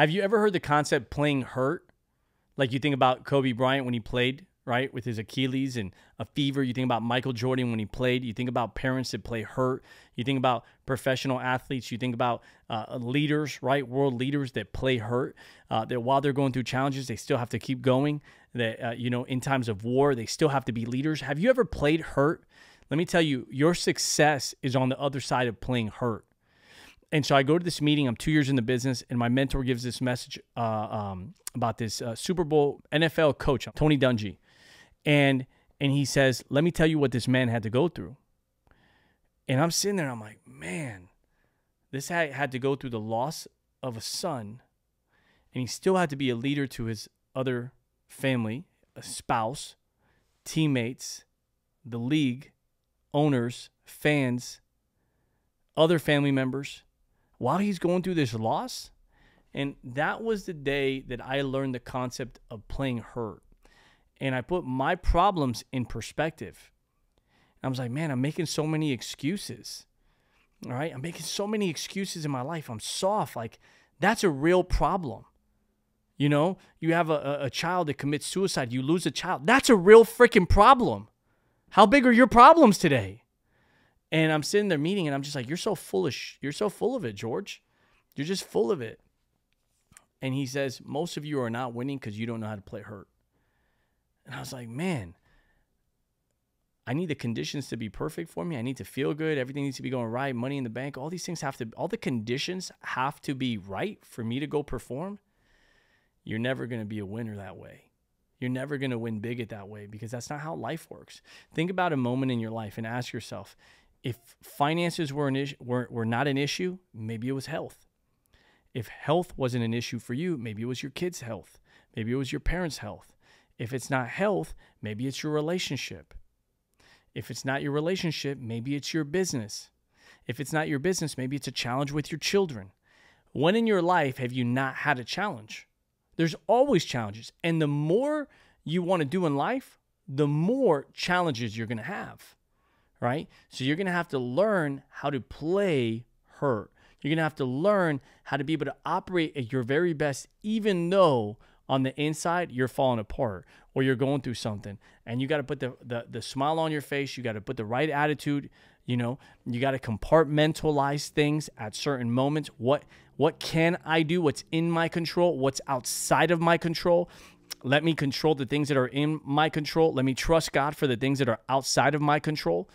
Have you ever heard the concept playing hurt? Like you think about Kobe Bryant when he played, right, with his Achilles and a fever. You think about Michael Jordan when he played. You think about parents that play hurt. You think about professional athletes. You think about leaders, right, world leaders that play hurt. That while they're going through challenges, they still have to keep going. That, in times of war, they still have to be leaders. Have you ever played hurt? Let me tell you, your success is on the other side of playing hurt. And so I go to this meeting. I'm 2 years in the business, and my mentor gives this message about this Super Bowl NFL coach, Tony Dungy. And he says, let me tell you what this man had to go through. And I'm sitting there, and I'm like, man, this had to go through the loss of a son, and he still had to be a leader to his other family, a spouse, teammates, the league, owners, fans, other family members, while he's going through this loss. And that was the day that I learned the concept of playing hurt. And I put my problems in perspective. I was like, man, I'm making so many excuses. All right? I'm making so many excuses in my life. I'm soft. Like, that's a real problem. You have a child that commits suicide. You lose a child. That's a real freaking problem. How big are your problems today? And I'm sitting there meeting, and I'm just like, you're so foolish. You're so full of it, George. You're just full of it. And he says, most of you are not winning because you don't know how to play hurt. And I was like, man, I need the conditions to be perfect for me. I need to feel good. Everything needs to be going right. Money in the bank. All these things all the conditions have to be right for me to go perform. You're never going to be a winner that way. You're never going to win big at that way because that's not how life works. Think about a moment in your life and ask yourself, if finances were not an issue, maybe it was health. If health wasn't an issue for you, maybe it was your kids' health. Maybe it was your parents' health. If it's not health, maybe it's your relationship. If it's not your relationship, maybe it's your business. If it's not your business, maybe it's a challenge with your children. When in your life have you not had a challenge? There's always challenges. And the more you want to do in life, the more challenges you're going to have. Right? So you're going to have to learn how to play hurt. You're going to have to learn how to be able to operate at your very best, even though on the inside you're falling apart or you're going through something. And you got to put the smile on your face. You got to put the right attitude. You got to compartmentalize things at certain moments. What can I do? What's in my control? What's outside of my control? Let me control the things that are in my control. Let me trust God for the things that are outside of my control.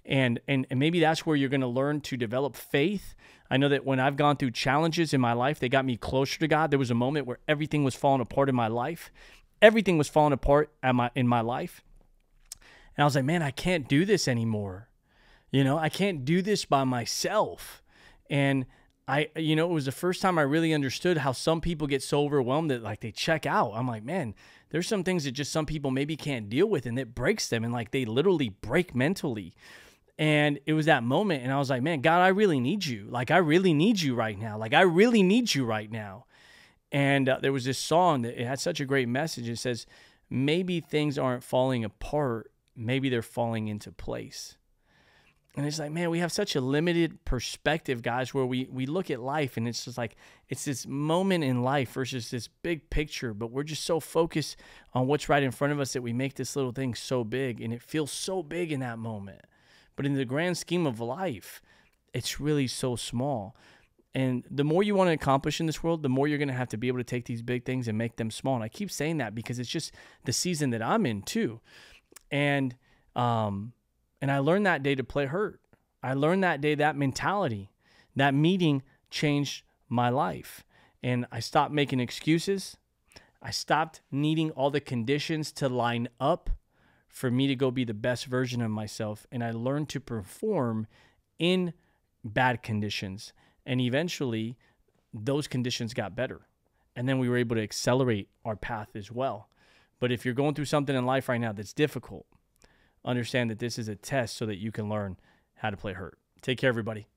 And maybe that's where you're going to learn to develop faith. I know that when I've gone through challenges in my life, they got me closer to God. There was a moment where everything was falling apart in my life. Everything was falling apart in my life. And I was like, man, I can't do this anymore. I can't do this by myself. And it was the first time I really understood how some people get so overwhelmed that like they check out. I'm like, man, there's some things that just some people maybe can't deal with and it breaks them. And like they literally break mentally. And it was that moment. And I was like, man, God, I really need you. Like, I really need you right now. Like, I really need you right now. And there was this song that it had such a great message. It says, maybe things aren't falling apart. Maybe they're falling into place. And it's like, man, we have such a limited perspective, guys, where we look at life and it's just like, it's this moment in life versus this big picture, but we're just so focused on what's right in front of us that we make this little thing so big, and it feels so big in that moment. But in the grand scheme of life, it's really so small. And the more you want to accomplish in this world, the more you're going to have to be able to take these big things and make them small. And I keep saying that because it's just the season that I'm in too. And I learned that day to play hurt. I learned that day, that mentality. That meeting changed my life. And I stopped making excuses. I stopped needing all the conditions to line up for me to go be the best version of myself. And I learned to perform in bad conditions. And eventually, those conditions got better. And then we were able to accelerate our path as well. But if you're going through something in life right now that's difficult, understand that this is a test so that you can learn how to play hurt. Take care, everybody.